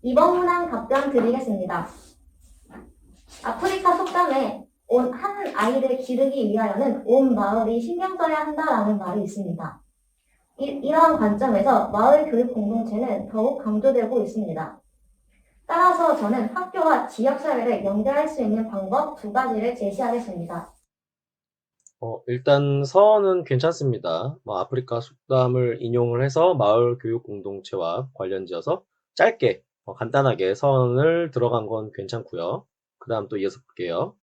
이번 문항 답변 드리겠습니다. 아프리카 속담에 온 한 아이를 기르기 위하여는 온 마을이 신경 써야 한다라는 말이 있습니다. 이러한 관점에서 마을 교육 공동체는 더욱 강조되고 있습니다. 따라서 저는 학교와 지역사회를 연결할 수 있는 방법 두 가지를 제시하겠습니다. 일단 서원은 괜찮습니다. 아프리카 속담을 인용을 해서 마을 교육 공동체와 관련지어서 짧게, 간단하게 서원을 들어간 건 괜찮고요. 그 다음 또 이어서 볼게요.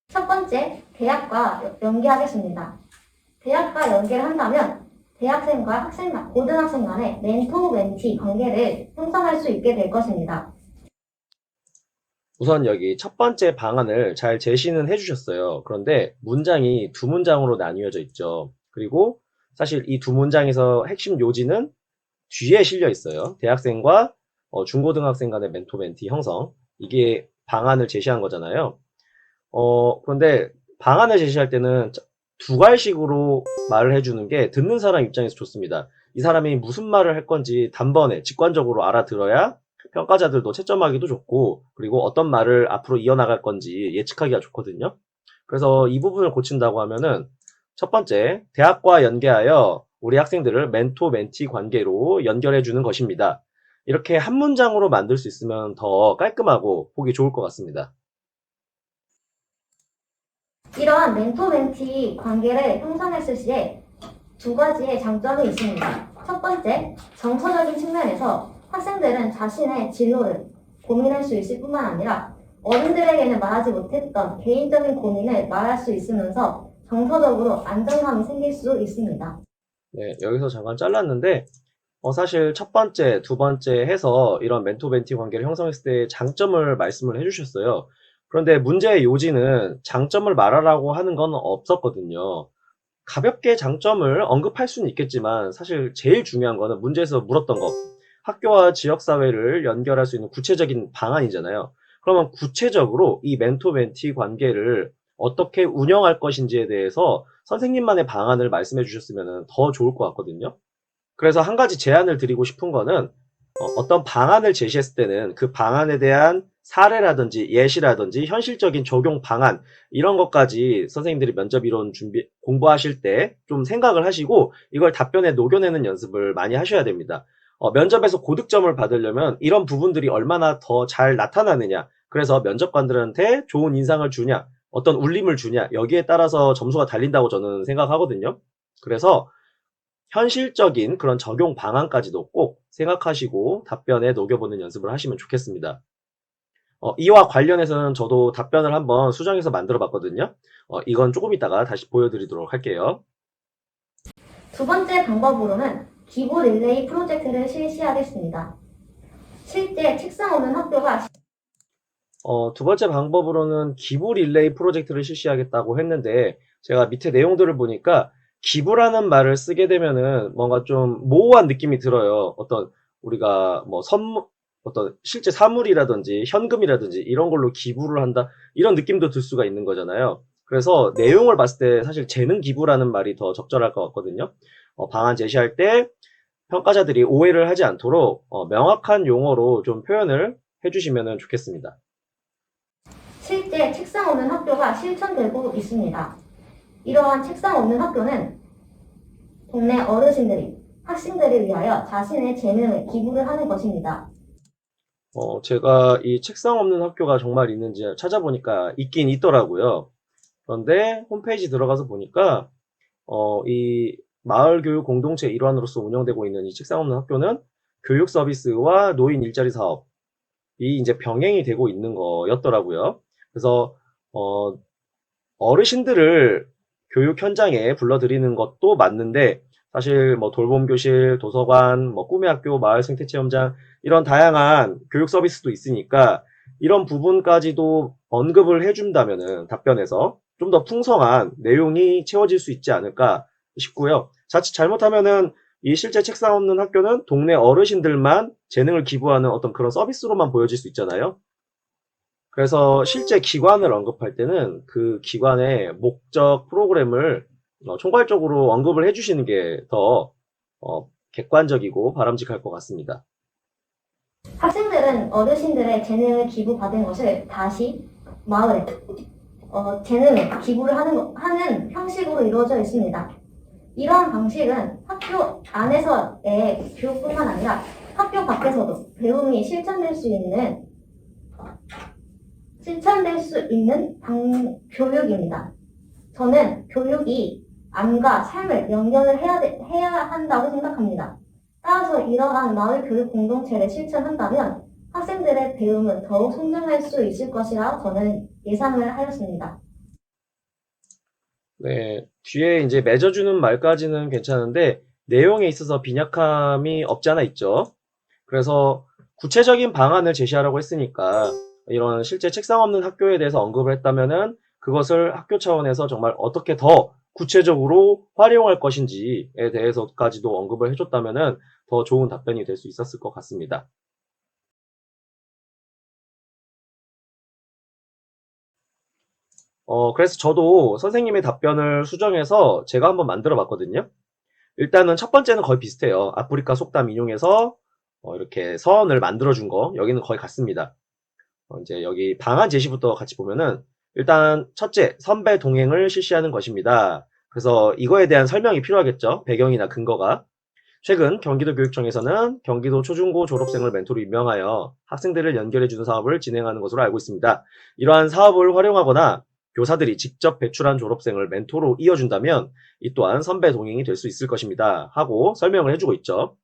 첫 번째, 대학과 연계하겠습니다. 대학과 연계를 한다면 대학생과 고등학생 간의 멘토-멘티 관계를 형성할 수 있게 될 것입니다. 우선 여기 첫 번째 방안을 잘 제시는 해주셨어요. 그런데 문장이 두 문장으로 나뉘어져 있죠. 그리고 사실 이 두 문장에서 핵심 요지는 뒤에 실려 있어요. 대학생과 중고등학생 간의 멘토-멘티 형성. 이게 방안을 제시한 거잖아요. 그런데 방안을 제시할 때는 두 갈식으로 말을 해주는 게 듣는 사람 입장에서 좋습니다. 이 사람이 무슨 말을 할 건지 단번에 직관적으로 알아들어야 평가자들도 채점하기도 좋고, 그리고 어떤 말을 앞으로 이어나갈 건지 예측하기가 좋거든요. 그래서 이 부분을 고친다고 하면은 첫 번째, 대학과 연계하여 우리 학생들을 멘토 멘티 관계로 연결해 주는 것입니다. 이렇게 한 문장으로 만들 수 있으면 더 깔끔하고 보기 좋을 것 같습니다. 이러한 멘토-멘티 관계를 형성했을 시에 두 가지의 장점이 있습니다. 첫 번째, 정서적인 측면에서 학생들은 자신의 진로를 고민할 수 있을 뿐만 아니라 어른들에게는 말하지 못했던 개인적인 고민을 말할 수 있으면서 정서적으로 안정감이 생길 수 있습니다. 네, 여기서 잠깐 잘랐는데, 사실 첫 번째, 두 번째 해서 이런 멘토 멘티 관계를 형성했을 때 장점을 말씀을 해주셨어요. 그런데 문제의 요지는 장점을 말하라고 하는 건 없었거든요. 가볍게 장점을 언급할 수는 있겠지만 사실 제일 중요한 거는 문제에서 물었던 거, 학교와 지역사회를 연결할 수 있는 구체적인 방안이잖아요. 그러면 구체적으로 이 멘토 멘티 관계를 어떻게 운영할 것인지에 대해서 선생님만의 방안을 말씀해 주셨으면 더 좋을 것 같거든요. 그래서 한 가지 제안을 드리고 싶은 거는 어떤 방안을 제시했을 때는 그 방안에 대한 사례라든지 예시라든지 현실적인 적용 방안 이런 것까지 선생님들이 면접 이론 공부하실 때 좀 생각을 하시고 이걸 답변에 녹여내는 연습을 많이 하셔야 됩니다. 면접에서 고득점을 받으려면 이런 부분들이 얼마나 더 잘 나타나느냐, 그래서 면접관들한테 좋은 인상을 주냐, 어떤 울림을 주냐, 여기에 따라서 점수가 달린다고 저는 생각하거든요. 그래서 현실적인 그런 적용 방안까지도 꼭 생각하시고 답변에 녹여보는 연습을 하시면 좋겠습니다. 이와 관련해서는 저도 답변을 한번 수정해서 만들어 봤거든요. 이건 조금 이따가 다시 보여드리도록 할게요. 두 번째 방법으로는 기부 릴레이 프로젝트를 실시하겠습니다. 실제 책상 없는 학교가 두 번째 방법으로는 기부 릴레이 프로젝트를 실시하겠다고 했는데 제가 밑에 내용들을 보니까 기부라는 말을 쓰게 되면은 뭔가 좀 모호한 느낌이 들어요. 어떤 우리가 뭐 선물, 어떤 실제 사물이라든지 현금이라든지 이런 걸로 기부를 한다 이런 느낌도 들 수가 있는 거잖아요. 그래서 내용을 봤을 때 사실 재능 기부라는 말이 더 적절할 것 같거든요. 방안 제시할 때 평가자들이 오해를 하지 않도록 명확한 용어로 좀 표현을 해주시면 좋겠습니다. 실제 책상 없는 학교가 실천되고 있습니다. 이러한 책상 없는 학교는 동네 어르신들이 학생들을 위하여 자신의 재능을 기부를 하는 것입니다. 제가 이 책상 없는 학교가 정말 있는지 찾아보니까 있긴 있더라고요. 그런데 홈페이지 들어가서 보니까 이 마을 교육 공동체 일환으로서 운영되고 있는 이 책상 없는 학교는 교육 서비스와 노인 일자리 사업이 이제 병행이 되고 있는 거였더라고요. 그래서 어, 어르신들을 교육 현장에 불러들이는 것도 맞는데 사실 뭐 돌봄교실, 도서관, 뭐 꿈의 학교, 마을 생태체험장 이런 다양한 교육 서비스도 있으니까 이런 부분까지도 언급을 해준다면은 답변에서 좀 더 풍성한 내용이 채워질 수 있지 않을까 싶고요. 자칫 잘못하면은 이 실제 책상 없는 학교는 동네 어르신들만 재능을 기부하는 어떤 그런 서비스로만 보여질 수 있잖아요. 그래서 실제 기관을 언급할 때는 그 기관의 목적 프로그램을 총괄적으로 언급을 해주시는 게 더 객관적이고 바람직할 것 같습니다. 학생들은 어르신들의 재능을 기부받은 것을 다시 마을에 재능을 기부를 하는 형식으로 이루어져 있습니다. 이러한 방식은 학교 안에서의 교육뿐만 아니라 학교 밖에서도 배움이 실천될 수 있는 교육입니다. 저는 교육이 암과 삶을 연결을 해야 한다고 생각합니다. 따라서 이러한 마을 교육 공동체를 실천한다면 학생들의 배움은 더욱 성장할 수 있을 것이라 저는 예상을 하였습니다. 네, 뒤에 이제 맺어주는 말까지는 괜찮은데 내용에 있어서 빈약함이 없지 않아 있죠. 그래서 구체적인 방안을 제시하라고 했으니까 이런 실제 책상 없는 학교에 대해서 언급을 했다면은 그것을 학교 차원에서 정말 어떻게 더 구체적으로 활용할 것인지에 대해서까지도 언급을 해줬다면은 더 좋은 답변이 될 수 있었을 것 같습니다. 그래서 저도 선생님의 답변을 수정해서 제가 한번 만들어 봤거든요. 일단은 첫 번째는 거의 비슷해요. 아프리카 속담 인용해서 이렇게 서원을 만들어 준 거, 여기는 거의 같습니다. 이제 여기 방안 제시부터 같이 보면은 일단 첫째, 선배 동행을 실시하는 것입니다. 그래서 이거에 대한 설명이 필요하겠죠. 배경이나 근거가. 최근 경기도교육청에서는 경기도 초중고 졸업생을 멘토로 임명하여 학생들을 연결해주는 사업을 진행하는 것으로 알고 있습니다. 이러한 사업을 활용하거나 교사들이 직접 배출한 졸업생을 멘토로 이어준다면 이 또한 선배 동행이 될 수 있을 것입니다. 하고 설명을 해주고 있죠.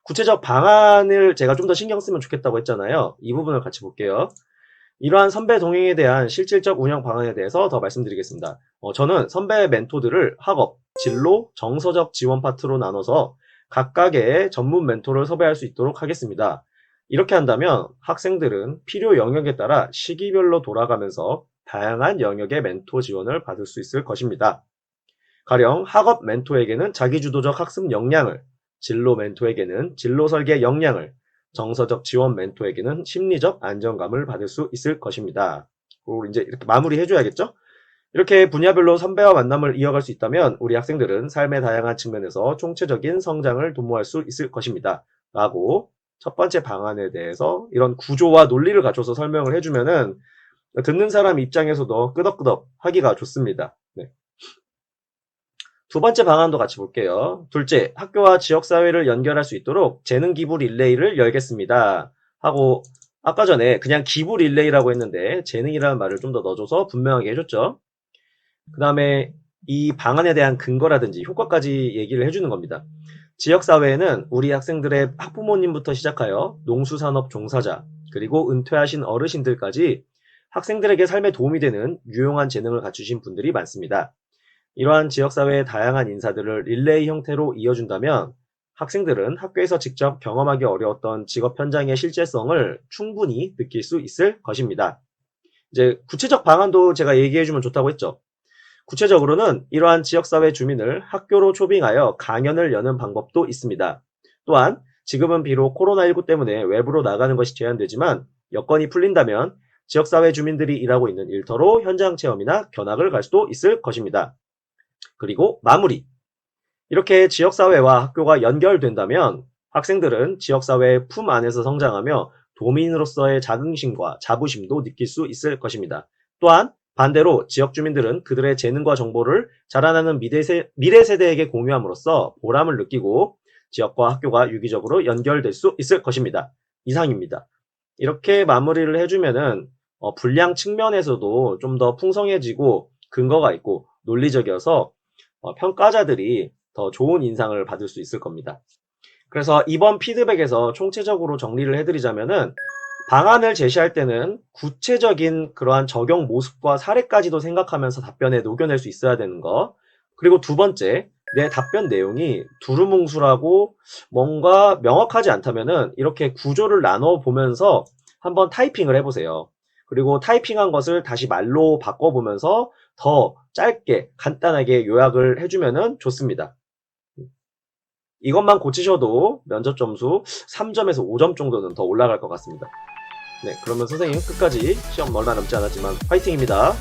구체적 방안을 제가 좀 더 신경 쓰면 좋겠다고 했잖아요. 이 부분을 같이 볼게요. 이러한 선배 동행에 대한 실질적 운영 방안에 대해서 더 말씀드리겠습니다. 저는 선배 멘토들을 학업, 진로, 정서적 지원 파트로 나눠서 각각의 전문 멘토를 섭외할 수 있도록 하겠습니다. 이렇게 한다면 학생들은 필요 영역에 따라 시기별로 돌아가면서 다양한 영역의 멘토 지원을 받을 수 있을 것입니다. 가령 학업 멘토에게는 자기주도적 학습 역량을, 진로 멘토에게는 진로 설계 역량을, 정서적 지원 멘토에게는 심리적 안정감을 받을 수 있을 것입니다. 그리고 이제 이렇게 마무리해줘야겠죠? 이렇게 분야별로 선배와 만남을 이어갈 수 있다면 우리 학생들은 삶의 다양한 측면에서 총체적인 성장을 도모할 수 있을 것입니다. 라고 첫 번째 방안에 대해서 이런 구조와 논리를 갖춰서 설명을 해주면은 듣는 사람 입장에서도 끄덕끄덕 하기가 좋습니다. 네. 두 번째 방안도 같이 볼게요. 둘째, 학교와 지역사회를 연결할 수 있도록 재능 기부 릴레이를 열겠습니다. 하고 아까 전에 그냥 기부 릴레이라고 했는데 재능이라는 말을 좀 더 넣어줘서 분명하게 해줬죠. 그 다음에 이 방안에 대한 근거라든지 효과까지 얘기를 해주는 겁니다. 지역사회에는 우리 학생들의 학부모님부터 시작하여 농수산업 종사자, 그리고 은퇴하신 어르신들까지 학생들에게 삶에 도움이 되는 유용한 재능을 갖추신 분들이 많습니다. 이러한 지역사회의 다양한 인사들을 릴레이 형태로 이어준다면 학생들은 학교에서 직접 경험하기 어려웠던 직업 현장의 실제성을 충분히 느낄 수 있을 것입니다. 이제 구체적 방안도 제가 얘기해주면 좋다고 했죠. 구체적으로는 이러한 지역사회 주민을 학교로 초빙하여 강연을 여는 방법도 있습니다. 또한 지금은 비록 코로나19 때문에 외부로 나가는 것이 제한되지만 여건이 풀린다면 지역사회 주민들이 일하고 있는 일터로 현장 체험이나 견학을 갈 수도 있을 것입니다. 그리고 마무리. 이렇게 지역사회와 학교가 연결된다면 학생들은 지역사회의 품 안에서 성장하며 도민으로서의 자긍심과 자부심도 느낄 수 있을 것입니다. 또한 반대로 지역 주민들은 그들의 재능과 정보를 자라나는 미래 세대에게 공유함으로써 보람을 느끼고 지역과 학교가 유기적으로 연결될 수 있을 것입니다. 이상입니다. 이렇게 마무리를 해주면은 분량 측면에서도 좀 더 풍성해지고 근거가 있고 논리적이어서 평가자들이 더 좋은 인상을 받을 수 있을 겁니다. 그래서 이번 피드백에서 총체적으로 정리를 해드리자면은 방안을 제시할 때는 구체적인 그러한 적용 모습과 사례까지도 생각하면서 답변에 녹여낼 수 있어야 되는 거. 그리고 두 번째, 내 답변 내용이 두루뭉술하고 뭔가 명확하지 않다면은 이렇게 구조를 나눠 보면서 한번 타이핑을 해보세요. 그리고 타이핑한 것을 다시 말로 바꿔보면서 더 짧게 간단하게 요약을 해주면은 좋습니다. 이것만 고치셔도 면접 점수 3점에서 5점 정도는 더 올라갈 것 같습니다. 네, 그러면 선생님 끝까지 시험 얼마 남지 않았지만 화이팅입니다.